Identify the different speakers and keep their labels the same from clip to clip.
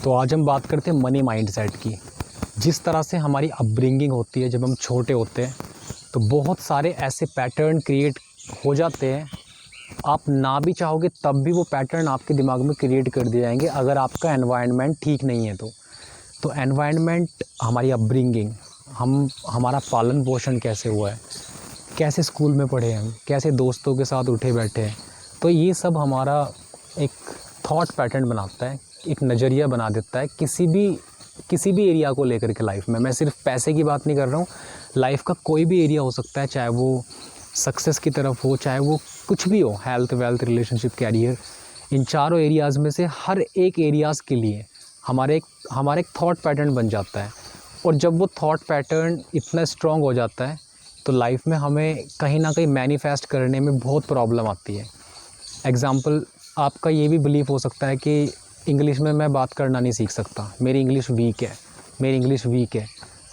Speaker 1: तो आज हम बात करते हैं मनी माइंडसेट की। जिस तरह से हमारी अपब्रिंगिंग होती है जब हम छोटे होते हैं, तो बहुत सारे ऐसे पैटर्न क्रिएट हो जाते हैं। आप ना भी चाहोगे तब भी वो पैटर्न आपके दिमाग में क्रिएट कर दिए जाएंगे, अगर आपका एनवायरनमेंट ठीक नहीं है तो एनवायरनमेंट, हमारी अपब्रिंगिंग, हमारा पालन पोषण कैसे हुआ है, कैसे स्कूल में पढ़े हम, कैसे दोस्तों के साथ उठे बैठे हैं, तो ये सब हमारा एक थॉट पैटर्न बनाता है, एक नज़रिया बना देता है किसी भी एरिया को लेकर के लाइफ में। मैं सिर्फ पैसे की बात नहीं कर रहा हूँ, लाइफ का कोई भी एरिया हो सकता है, चाहे वो सक्सेस की तरफ हो, चाहे वो कुछ भी हो, हेल्थ, वेल्थ, रिलेशनशिप, कैरियर। इन चारों एरियाज़ में से हर एक एरियाज़ के लिए हमारा एक थॉट पैटर्न बन जाता है। और जब वो थॉट पैटर्न इतना स्ट्रॉन्ग हो जाता है तो लाइफ में हमें कहीं ना कहीं मैनिफेस्ट करने में बहुत प्रॉब्लम आती है। एग्ज़ाम्पल, आपका ये भी बिलीफ हो सकता है कि इंग्लिश में मैं बात करना नहीं सीख सकता, मेरी इंग्लिश वीक है,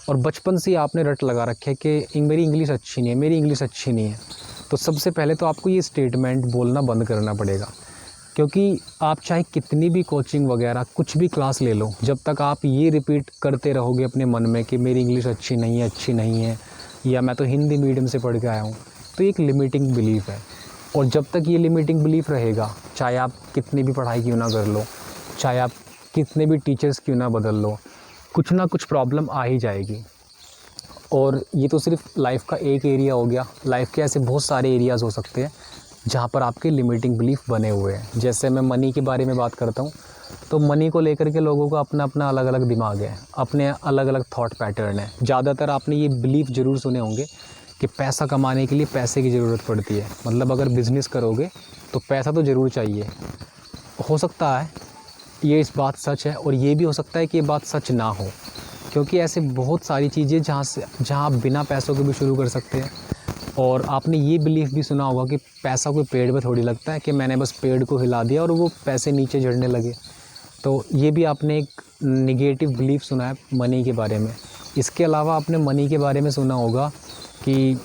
Speaker 1: और बचपन से आपने रट लगा रखे कि मेरी इंग्लिश अच्छी नहीं है। तो सबसे पहले तो आपको ये स्टेटमेंट बोलना बंद करना पड़ेगा, क्योंकि आप चाहे कितनी भी कोचिंग वगैरह कुछ भी क्लास ले लो, जब तक आप ये रिपीट करते रहोगे अपने मन में कि मेरी इंग्लिश अच्छी नहीं है, या मैं तो हिंदी मीडियम से पढ़ के आया हूँ, तो एक लिमिटिंग बिलीफ है। और जब तक ये लिमिटिंग बिलीफ रहेगा, चाहे आप कितनी भी पढ़ाई क्यों ना कर लो, चाहे आप कितने भी टीचर्स क्यों ना बदल लो, कुछ ना कुछ प्रॉब्लम आ ही जाएगी। और ये तो सिर्फ लाइफ का एक एरिया हो गया, लाइफ के ऐसे बहुत सारे एरियाज़ हो सकते हैं जहाँ पर आपके लिमिटिंग बिलीफ बने हुए हैं। जैसे मैं मनी के बारे में बात करता हूँ, तो मनी को लेकर के लोगों का अपना अपना अलग अलग दिमाग है, अपने अलग अलग थॉट पैटर्न है। ज़्यादातर आपने ये बिलीफ ज़रूर सुने होंगे कि पैसा कमाने के लिए पैसे की ज़रूरत पड़ती है, मतलब अगर बिज़नेस करोगे तो पैसा तो ज़रूर चाहिए। हो सकता है ये इस बात सच है, और ये भी हो सकता है कि ये बात सच ना हो, क्योंकि ऐसे बहुत सारी चीज़ें जहाँ आप बिना पैसों के भी शुरू कर सकते हैं। और आपने ये बिलीफ भी सुना होगा कि पैसा कोई पेड़ पे थोड़ी लगता है कि मैंने बस पेड़ को हिला दिया और वो पैसे नीचे झड़ने लगे। तो ये भी आपने एक निगेटिव बिलीफ सुना है मनी के बारे में। इसके अलावा आपने मनी के बारे में सुना होगा कि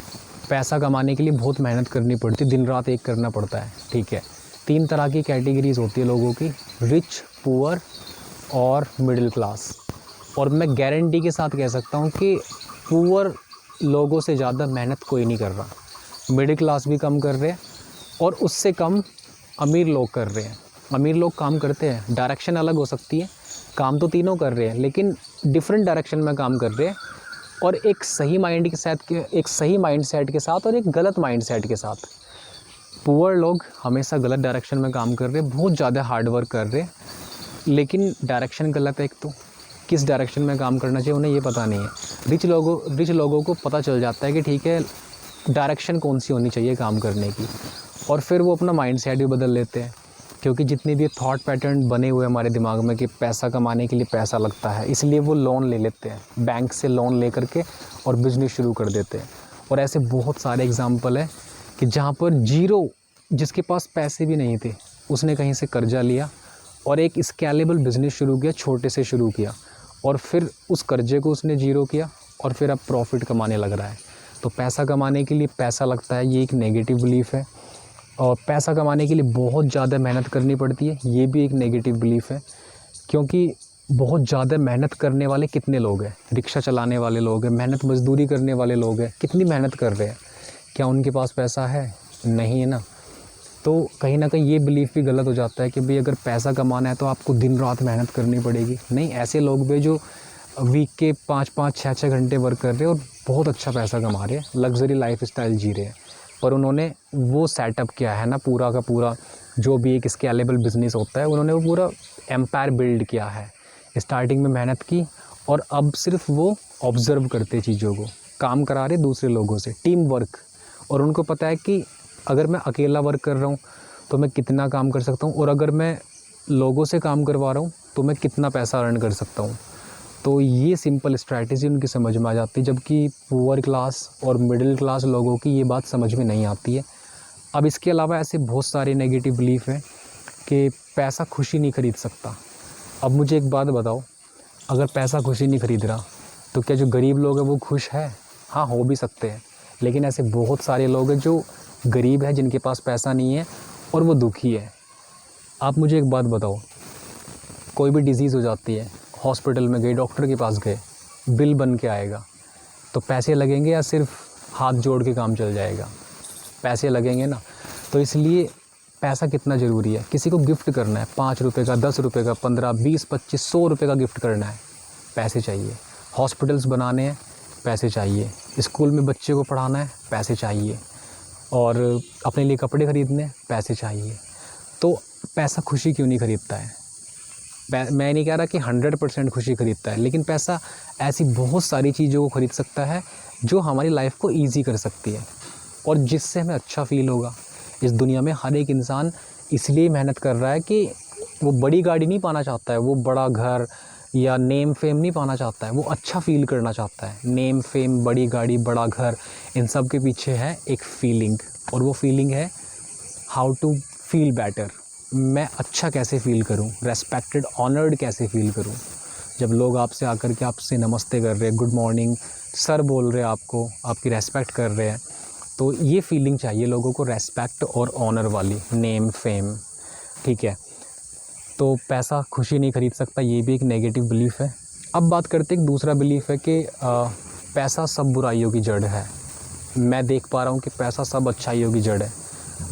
Speaker 1: पैसा कमाने के लिए बहुत मेहनत करनी पड़ती है, दिन रात एक करना पड़ता है। ठीक है, 3 तरह की कैटेगरीज़ होती है लोगों की, रिच, पुअर और मिडिल क्लास। और मैं गारंटी के साथ कह सकता हूँ कि पुअर लोगों से ज़्यादा मेहनत कोई नहीं कर रहा, मिडिल क्लास भी कम कर रहे हैं, और उससे कम अमीर लोग कर रहे हैं। अमीर लोग काम करते हैं, डायरेक्शन अलग हो सकती है, काम तो तीनों कर रहे हैं लेकिन डिफरेंट डायरेक्शन में काम कर रहे हैं, और एक सही माइंडसेट के साथ और एक गलत माइंडसेट के साथ। पुअर लोग हमेशा गलत डायरेक्शन में काम कर रहे हैं, बहुत ज़्यादा हार्ड वर्क कर रहे हैं, लेकिन डायरेक्शन गलत है। एक तो किस डायरेक्शन में काम करना चाहिए उन्हें ये पता नहीं है। रिच लोगों को पता चल जाता है कि ठीक है, डायरेक्शन कौन सी होनी चाहिए काम करने की, और फिर वो अपना माइंडसेट भी बदल लेते हैं, क्योंकि जितने भी थॉट पैटर्न बने हुए हमारे दिमाग में कि पैसा कमाने के लिए पैसा लगता है, इसलिए वो लोन ले लेते हैं, बैंक से लोन ले करके और बिज़नेस शुरू कर देते हैं। और ऐसे बहुत सारे एग्जांपल है कि जहाँ पर जिसके पास पैसे भी नहीं थे, उसने कहीं से कर्जा लिया और एक स्केलेबल बिज़नेस शुरू किया, छोटे से शुरू किया, और फिर उस कर्जे को उसने जीरो किया और फिर अब प्रॉफिट कमाने लग रहा है। तो पैसा कमाने के लिए पैसा लगता है, ये एक नेगेटिव बिलीफ है। और पैसा कमाने के लिए बहुत ज़्यादा मेहनत करनी पड़ती है, ये भी एक नेगेटिव बिलीफ है, क्योंकि बहुत ज़्यादा मेहनत करने वाले कितने लोग हैं, रिक्शा चलाने वाले लोग हैं, मेहनत मजदूरी करने वाले लोग हैं, कितनी मेहनत कर रहे हैं, क्या उनके पास पैसा है? नहीं है ना। तो कहीं ना कहीं ये बिलीफ भी गलत हो जाता है कि भाई अगर पैसा कमाना है तो आपको दिन रात मेहनत करनी पड़ेगी। नहीं, ऐसे लोग भी जो वीक के 5-5, 6-6 घंटे वर्क कर रहे हैं और बहुत अच्छा पैसा कमा रहे हैं, लग्जरी लाइफ स्टाइल जी रहे हैं, पर उन्होंने वो सेटअप किया है ना, पूरा का पूरा जो भी एक स्केलेबल बिज़नेस होता है, उन्होंने वो पूरा एम्पायर बिल्ड किया है। स्टार्टिंग में मेहनत की और अब सिर्फ वो ऑब्ज़र्व करते चीज़ों को, काम करा रहे दूसरे लोगों से, टीम वर्क। और उनको पता है कि अगर मैं अकेला वर्क कर रहा हूँ तो मैं कितना काम कर सकता हूँ, और अगर मैं लोगों से काम करवा रहा हूँ तो मैं कितना पैसा अर्न कर सकता हूँ। तो ये सिंपल स्ट्रैटेजी उनकी समझ में आ जाती है, जबकि पुअर क्लास और मिडिल क्लास लोगों की ये बात समझ में नहीं आती है। अब इसके अलावा ऐसे बहुत सारे नेगेटिव बिलीफ हैं कि पैसा खुशी नहीं खरीद सकता। अब मुझे एक बात बताओ, अगर पैसा खुशी नहीं खरीद रहा तो क्या जो गरीब लोग हैं वो खुश है? हाँ, हो भी सकते हैं, लेकिन ऐसे बहुत सारे लोग हैं जो गरीब है, जिनके पास पैसा नहीं है और वो दुखी है। आप मुझे एक बात बताओ, कोई भी डिज़ीज़ हो जाती है, हॉस्पिटल में गए, डॉक्टर के पास गए, बिल बन के आएगा, तो पैसे लगेंगे या सिर्फ हाथ जोड़ के काम चल जाएगा? पैसे लगेंगे ना। तो इसलिए पैसा कितना ज़रूरी है। किसी को गिफ्ट करना है, 5 रुपये का, 10 रुपये का, 15, 20, 25, 100 रुपये का गिफ्ट करना है, पैसे चाहिए। हॉस्पिटल्स बनाने हैं, पैसे चाहिए। स्कूल में बच्चे को पढ़ाना है, पैसे चाहिए। और अपने लिए कपड़े ख़रीदने हैं, पैसे चाहिए। तो पैसा खुशी क्यों नहीं ख़रीदता है? मैं नहीं कह रहा कि 100% खुशी ख़रीदता है, लेकिन पैसा ऐसी बहुत सारी चीज़ों को ख़रीद सकता है जो हमारी लाइफ को ईज़ी कर सकती है और जिससे हमें अच्छा फ़ील होगा। इस दुनिया में हर एक इंसान इसलिए मेहनत कर रहा है कि वो बड़ी गाड़ी नहीं पाना चाहता है, वो बड़ा घर या नेम फेम नहीं पाना चाहता है, वो अच्छा फ़ील करना चाहता है। नेम फेम, बड़ी गाड़ी, बड़ा घर, इन सब के पीछे है एक फ़ीलिंग, और वो फ़ीलिंग है हाउ टू फील बेटर। मैं अच्छा कैसे फ़ील करूं, रेस्पेक्टेड, ऑनर्ड कैसे फ़ील करूं। जब लोग आपसे आकर के आपसे नमस्ते कर रहे हैं, गुड मॉर्निंग सर बोल रहे हैं, आपको, आपकी रेस्पेक्ट कर रहे हैं, तो ये फ़ीलिंग चाहिए लोगों को, रेस्पेक्ट और ऑनर वाली, नेम फेम, ठीक है। तो पैसा खुशी नहीं ख़रीद सकता, ये भी एक नेगेटिव बिलीफ है। अब बात करते एक दूसरा बिलीफ है कि पैसा सब बुराइयों की जड़ है। मैं देख पा रहा हूँ कि पैसा सब अच्छाइयों की जड़ है।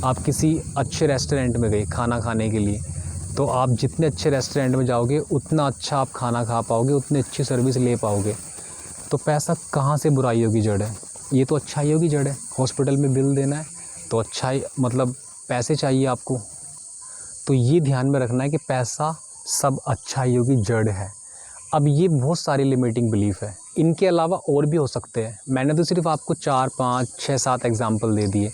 Speaker 1: आप किसी अच्छे रेस्टोरेंट में गए खाना खाने के लिए, तो आप जितने अच्छे रेस्टोरेंट में जाओगे उतना अच्छा आप खाना खा पाओगे, उतनी अच्छी सर्विस ले पाओगे। तो पैसा कहाँ से बुराइयों की जड़ है? ये तो अच्छाइयों की जड़ है। हॉस्पिटल में बिल देना है तो अच्छाई, मतलब पैसे चाहिए आपको। तो ये ध्यान में रखना है कि पैसा सब अच्छाइयों की जड़ है। अब ये बहुत सारी लिमिटिंग बिलीफ है, इनके अलावा और भी हो सकते हैं। मैंने तो सिर्फ आपको 4, 5, 6, 7 एग्जाम्पल दे दिए,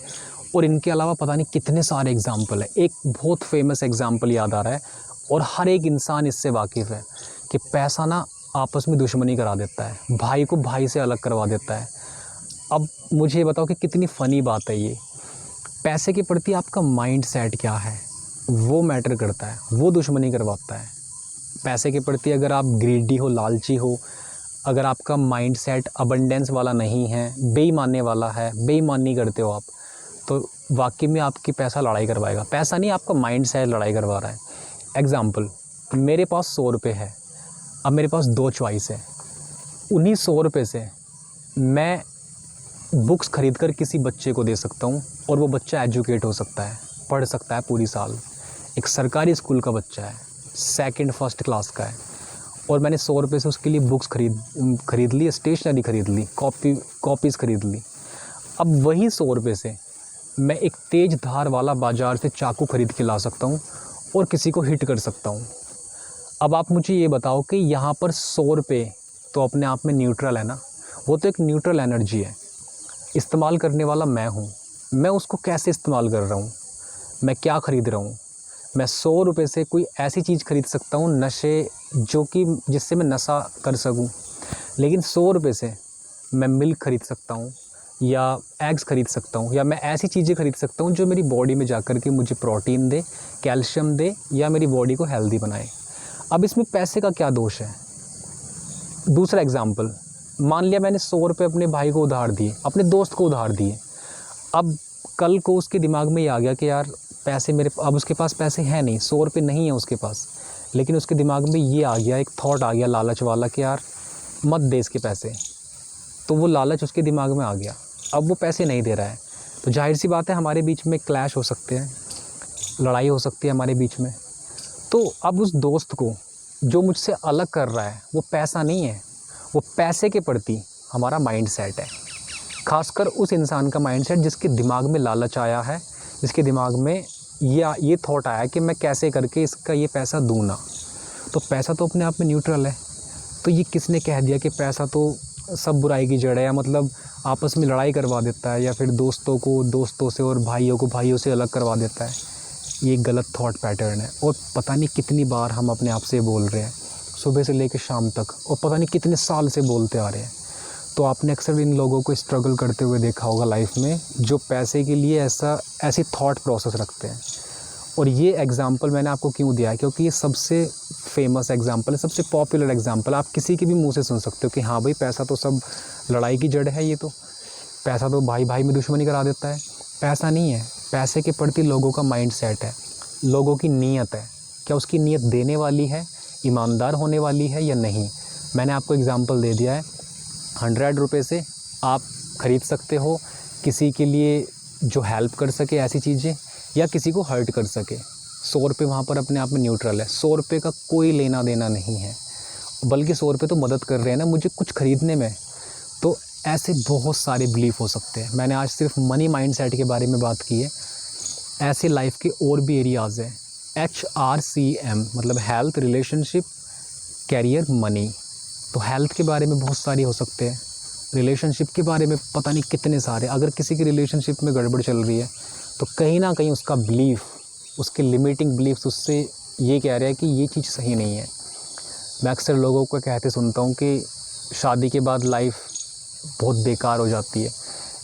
Speaker 1: और इनके अलावा पता नहीं कितने सारे एग्जाम्पल है। एक बहुत फेमस एग्जाम्पल याद आ रहा है, और हर एक इंसान इससे वाकिफ़ है कि पैसा ना आपस में दुश्मनी करा देता है, भाई को भाई से अलग करवा देता है। अब मुझे बताओ कि कितनी फ़नी बात है ये। पैसे के प्रति आपका माइंड सेट क्या है, वो मैटर करता है, वो दुश्मनी करवाता है। पैसे के प्रति अगर आप ग्रीडी हो, लालची हो, अगर आपका माइंड सेट अबंडेंस वाला नहीं है, बेईमानने वाला है, बेईमानी करते हो आप, तो वाकई में आपकी पैसा लड़ाई करवाएगा। पैसा नहीं, आपका माइंड सेट लड़ाई करवा रहा है। एग्ज़ाम्पल, मेरे पास 100 रुपये है, अब मेरे पास 2 चॉइस है। उन्हीं 100 रुपये से मैं बुक्स खरीद कर किसी बच्चे को दे सकता हूँ, और वो बच्चा एजुकेट हो सकता है, पढ़ सकता है पूरी साल। एक सरकारी स्कूल का बच्चा है, 2nd, 1st क्लास का है, और मैंने 100 रुपये से उसके लिए बुक्स खरीद ली, स्टेशनरी खरीद ली, कॉपीज़ खरीद ली। अब वही 100 रुपये से मैं एक तेज़ धार वाला बाज़ार से चाकू ख़रीद के ला सकता हूँ और किसी को हिट कर सकता हूँ। अब आप मुझे ये बताओ कि यहाँ पर 100 रुपये तो अपने आप में न्यूट्रल है ना, वो तो एक न्यूट्रल एनर्जी है। इस्तेमाल करने वाला मैं हूँ, मैं उसको कैसे इस्तेमाल कर रहा हूँ, मैं क्या ख़रीद रहा हूँ। मैं 100 रुपये से कोई ऐसी चीज़ खरीद सकता हूँ, नशे, जो कि जिससे मैं नशा कर सकूँ, लेकिन 100 रुपये से मैं मिल्क ख़रीद सकता हूँ, या एग्स ख़रीद सकता हूँ, या मैं ऐसी चीज़ें ख़रीद सकता हूँ जो मेरी बॉडी में जाकर के मुझे प्रोटीन दे, कैल्शियम दे, या मेरी बॉडी को हेल्दी बनाए। अब इसमें पैसे का क्या दोष है? दूसरा एग्जांपल, मान लिया मैंने 100 रुपये अपने भाई को उधार दिए, अपने दोस्त को उधार दिए। अब कल को उसके दिमाग में ये आ गया कि यार पैसे मेरे, अब उसके पास पैसे हैं नहीं, 100 रुपये नहीं है उसके पास, लेकिन उसके दिमाग में ये आ गया, एक थॉट आ गया लालच वाला कि यार मत दे इसके पैसे। तो वो लालच उसके दिमाग में आ गया, अब वो पैसे नहीं दे रहा है। तो जाहिर सी बात है हमारे बीच में क्लैश हो सकते हैं, लड़ाई हो सकती है हमारे बीच में। तो अब उस दोस्त को जो मुझसे अलग कर रहा है वो पैसा नहीं है, वो पैसे के प्रति हमारा माइंड सेट है। खासकर उस इंसान का माइंड सेट जिसके दिमाग में लालच आया है, जिसके दिमाग में ये थॉट आया कि मैं कैसे करके इसका ये पैसा दूँ ना। तो पैसा तो अपने आप में न्यूट्रल है। तो ये किसने कह दिया कि पैसा तो सब बुराई की जड़ है, या मतलब आपस में लड़ाई करवा देता है, या फिर दोस्तों को दोस्तों से और भाइयों को भाइयों से अलग करवा देता है? ये गलत थॉट पैटर्न है, और पता नहीं कितनी बार हम अपने आप से बोल रहे हैं, सुबह से लेकर शाम तक, और पता नहीं कितने साल से बोलते आ रहे हैं। तो आपने अक्सर इन लोगों को स्ट्रगल करते हुए देखा होगा लाइफ में, जो पैसे के लिए ऐसी थॉट प्रोसेस रखते हैं। और ये एग्ज़ाम्पल मैंने आपको क्यों दिया है, क्योंकि ये सबसे फेमस एग्ज़ाम्पल है, सबसे पॉपुलर एग्ज़ाम्पल। आप किसी के भी मुंह से सुन सकते हो कि हाँ भाई पैसा तो सब लड़ाई की जड़ है, ये तो पैसा तो भाई भाई में दुश्मनी करा देता है। पैसा नहीं है, पैसे के प्रति लोगों का माइंड सेट है, लोगों की नीयत है। क्या उसकी नीयत देने वाली है ईमानदार होने वाली है या नहीं। मैंने आपको एग्ज़ाम्पल दे दिया है, 100 रुपये से आप ख़रीद सकते हो किसी के लिए जो हेल्प कर सके ऐसी चीज़ें, या किसी को हर्ट कर सके। 100 रुपये वहाँ पर अपने आप में न्यूट्रल है, 100 रुपये का कोई लेना देना नहीं है, बल्कि 100 रुपये तो मदद कर रहे हैं ना मुझे कुछ ख़रीदने में। तो ऐसे बहुत सारे बिलीफ हो सकते हैं। मैंने आज सिर्फ मनी माइंडसेट के बारे में बात की है, ऐसे लाइफ के और भी एरियाज़ हैं। HRCM मतलब हेल्थ, रिलेशनशिप, कैरियर, मनी। तो हेल्थ के बारे में बहुत सारे हो सकते हैं, रिलेशनशिप के बारे में पता नहीं कितने सारे। अगर किसी की रिलेशनशिप में गड़बड़ चल रही है तो कहीं ना कहीं उसका बिलीफ, उसके लिमिटिंग बिलीफ्स उससे ये कह रहे हैं कि ये चीज़ सही नहीं है। मैं अक्सर लोगों को कहते सुनता हूँ कि शादी के बाद लाइफ बहुत बेकार हो जाती है,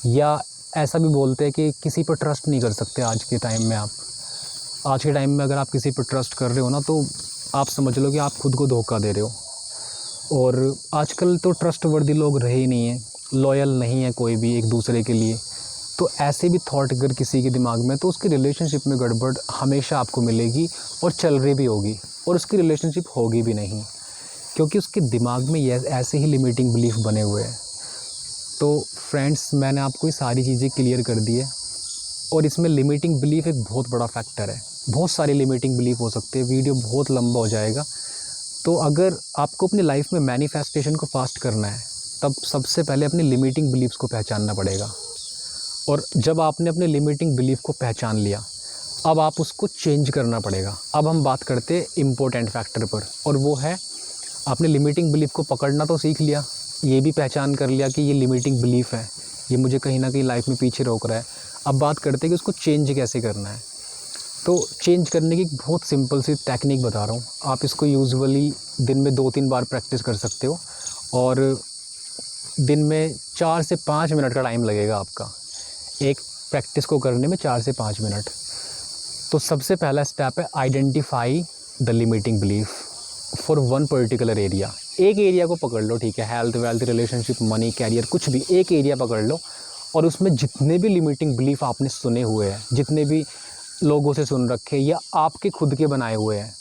Speaker 1: या ऐसा भी बोलते हैं कि किसी पर ट्रस्ट नहीं कर सकते आज के टाइम में। आज के टाइम में अगर आप किसी पर ट्रस्ट कर रहे हो ना, तो आप समझ लो कि आप खुद को धोखा दे रहे हो। और आजकल तो ट्रस्टवर्दी लोग रहे ही नहीं हैं, लॉयल नहीं है कोई भी एक दूसरे के लिए। तो ऐसे भी थॉट अगर किसी के दिमाग में, तो उसकी रिलेशनशिप में गड़बड़ हमेशा आपको मिलेगी और चल रही भी होगी, और उसकी रिलेशनशिप होगी भी नहीं, क्योंकि उसके दिमाग में ये ऐसे ही लिमिटिंग बिलीफ बने हुए हैं। तो फ्रेंड्स, मैंने आपको ये सारी चीज़ें क्लियर कर दी है, और इसमें लिमिटिंग बिलीफ एक बहुत बड़ा फैक्टर है। बहुत सारे लिमिटिंग बिलीफ हो सकते हैं, वीडियो बहुत लंबा हो जाएगा। तो अगर आपको अपनी लाइफ में मैनिफेस्टेशन को फास्ट करना है, तब सबसे पहले अपनी लिमिटिंग बिलीफ्स को पहचानना पड़ेगा। और जब आपने अपने लिमिटिंग बिलीफ को पहचान लिया, अब आप उसको चेंज करना पड़ेगा। अब हम बात करते हैं इम्पोर्टेंट फैक्टर पर, और वो है आपने लिमिटिंग बिलीफ को पकड़ना तो सीख लिया, ये भी पहचान कर लिया कि ये लिमिटिंग बिलीफ है, ये मुझे कहीं ना कहीं लाइफ में पीछे रोक रहा है। अब बात करते हैं कि उसको चेंज कैसे करना है। तो चेंज करने की बहुत सिंपल सी टेक्निक बता रहा हूँ। आप इसको यूजुअली दिन में 2-3 बार प्रैक्टिस कर सकते हो, और दिन में 4 से 5 मिनट का टाइम लगेगा आपका एक प्रैक्टिस को करने में, 4 से 5 मिनट। तो सबसे पहला स्टेप है identify the limiting belief for one particular area. एक एरिया को पकड़ लो, ठीक है, health, wealth, relationship, money, career, कुछ भी एक एरिया पकड़ लो, और उसमें जितने भी लिमिटिंग बिलीफ आपने सुने हुए हैं, जितने भी लोगों से सुन रखे, या आपके खुद के बनाए हुए हैं,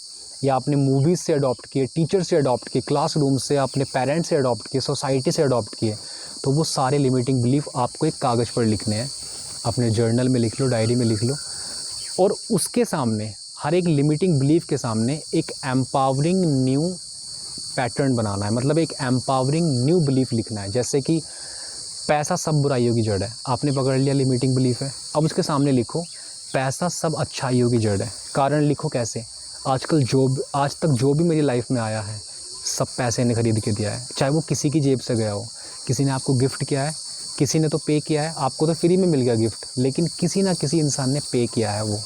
Speaker 1: या आपने मूवीज़ से अडॉप्ट किए, टीचर से अडॉप्ट किए, क्लासरूम से, अपने पेरेंट्स से अडॉप्ट किए, सोसाइटी से अडॉप्ट किए, तो वो सारे लिमिटिंग बिलीफ आपको एक कागज़ पर लिखने हैं। अपने जर्नल में लिख लो, डायरी में लिख लो, और उसके सामने, हर एक लिमिटिंग बिलीफ के सामने एक एम्पावरिंग न्यू पैटर्न बनाना है। मतलब एक एम्पावरिंग न्यू बिलीफ लिखना है। जैसे कि पैसा सब बुराइयों की जड़ है, आपने पकड़ लिया, लिमिटिंग बिलीफ है। अब उसके सामने लिखो पैसा सब अच्छाइयों की जड़ है। कारण लिखो कैसे, आज तक जो भी मेरी लाइफ में आया है, सब पैसे ने ख़रीद के दिया है। चाहे वो किसी की जेब से गया हो, किसी ने आपको गिफ्ट किया है, किसी ने तो पे किया है, आपको तो फ्री में मिल गया गिफ्ट, लेकिन किसी ना किसी इंसान ने पे किया है वो,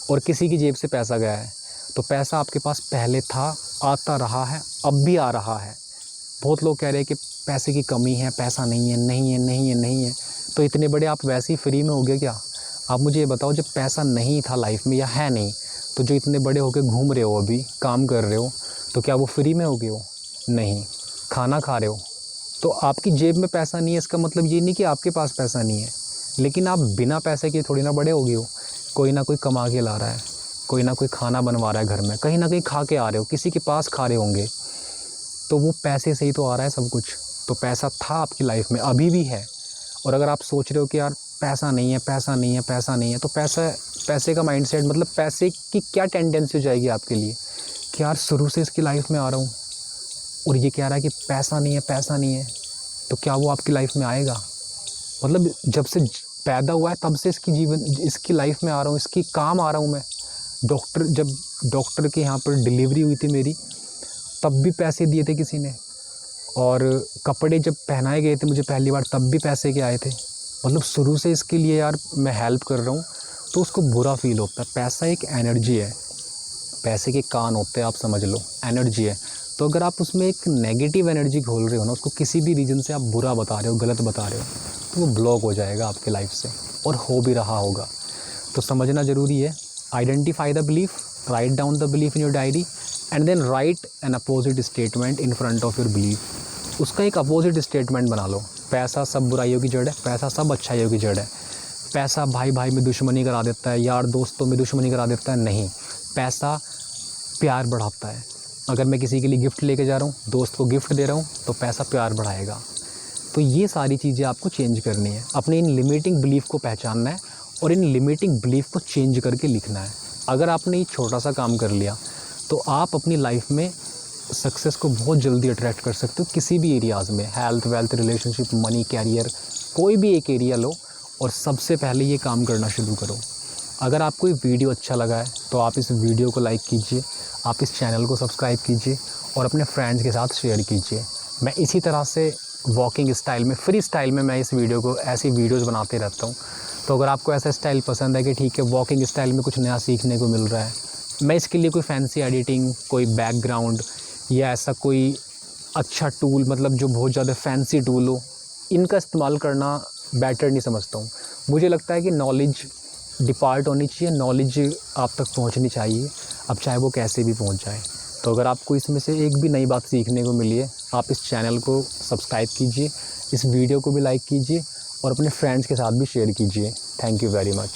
Speaker 1: और किसी की जेब से पैसा गया है। तो पैसा आपके पास पहले था, आता रहा है, अब भी आ रहा है। बहुत लोग कह रहे हैं कि पैसे की कमी है, पैसा नहीं है, नहीं है, नहीं है, नहीं है। तो इतने बड़े आप वैसे ही फ्री में हो गए क्या? आप मुझे ये बताओ, जब पैसा नहीं था लाइफ में, या है नहीं, तो जो इतने बड़े होकर घूम रहे हो, अभी काम कर रहे हो, तो क्या वो फ्री में हो गए हो? नहीं। खाना खा रहे हो, तो आपकी जेब में पैसा नहीं है, इसका मतलब ये नहीं कि आपके पास पैसा नहीं है, लेकिन आप बिना पैसे के थोड़ी ना बड़े हो गए हो। कोई ना कोई कमा के ला रहा है, कोई ना कोई खाना बनवा रहा है घर में, कहीं ना कहीं खा के आ रहे हो, किसी के पास खा रहे होंगे, तो वो पैसे से ही तो आ रहा है सब कुछ। तो पैसा था आपकी लाइफ में, अभी भी है। और अगर आप सोच रहे हो कि यार पैसा नहीं है, पैसा नहीं है, पैसा नहीं है, तो पैसे का माइंडसेट, मतलब पैसे की क्या टेंडेंसी हो जाएगी आपके लिए कि यार शुरू से इसकी लाइफ में आ रहा हूँ और ये कह रहा है कि पैसा नहीं है, पैसा नहीं है, तो क्या वो आपकी लाइफ में आएगा? मतलब जब से पैदा हुआ है तब से इसकी लाइफ में आ रहा हूँ, इसकी काम आ रहा हूँ मैं। जब डॉक्टर के यहाँ पर डिलीवरी हुई थी मेरी, तब भी पैसे दिए थे किसी ने, और कपड़े जब पहनाए गए थे मुझे पहली बार, तब भी पैसे के आए थे। मतलब शुरू से इसके लिए यार मैं हेल्प कर रहा हूँ, तो उसको बुरा फील होता है। पैसा एक एनर्जी है, पैसे के कान होते हैं, आप समझ लो, एनर्जी है। तो अगर आप उसमें एक नेगेटिव एनर्जी घोल रहे हो ना, उसको किसी भी रीज़न से आप बुरा बता रहे हो, गलत बता रहे हो, तो वो ब्लॉक हो जाएगा आपके लाइफ से, और हो भी रहा होगा। तो समझना ज़रूरी है। Identify the belief, write down the belief in your diary, and then write an opposite statement in front of your belief. उसका एक अपोजिट स्टेटमेंट बना लो। पैसा सब बुराइयों की जड़ है, पैसा सब अच्छाइयों की जड़ है। पैसा भाई भाई में दुश्मनी करा देता है, यार दोस्तों में दुश्मनी करा देता है, नहीं। पैसा प्यार बढ़ाता है, अगर मैं किसी के लिए गिफ्ट लेके जा रहा हूँ, दोस्त को गिफ्ट दे रहा हूँ, तो पैसा प्यार बढ़ाएगा। तो ये सारी चीज़ें आपको चेंज करनी है, अपने इन लिमिटिंग बिलीफ को पहचानना है और इन लिमिटिंग बिलीफ को चेंज करके लिखना है। अगर आपने ये छोटा सा काम कर लिया तो आप अपनी लाइफ में सक्सेस को बहुत जल्दी अट्रैक्ट कर सकते हो, किसी भी एरियाज़ में, health, wealth, relationship, money, career, कोई भी एक एरिया लो और सबसे पहले ये काम करना शुरू करो। अगर आपको ये वीडियो अच्छा लगा है तो आप इस वीडियो को लाइक कीजिए, आप इस चैनल को सब्सक्राइब कीजिए और अपने फ्रेंड्स के साथ शेयर कीजिए। मैं इसी तरह से वॉकिंग स्टाइल में, फ्री स्टाइल में मैं इस वीडियो को, ऐसी वीडियोस बनाते रहता हूँ। तो अगर आपको ऐसा स्टाइल पसंद है कि ठीक है वॉकिंग स्टाइल में कुछ नया सीखने को मिल रहा है, मैं इसके लिए कोई फैंसी एडिटिंग, कोई बैकग्राउंड या ऐसा कोई अच्छा टूल, मतलब जो बहुत ज़्यादा फैंसी टूल हो, इनका इस्तेमाल करना बेटर नहीं समझता हूँ। मुझे लगता है कि नॉलेज डिपार्ट होनी चाहिए, नॉलेज आप तक पहुँचनी चाहिए, अब चाहे वो कैसे भी पहुँच जाए। तो अगर आपको इसमें से एक भी नई बात सीखने को मिली है, आप इस चैनल को सब्सक्राइब कीजिए, इस वीडियो को भी लाइक कीजिए और अपने फ्रेंड्स के साथ भी शेयर कीजिए। Thank you very much.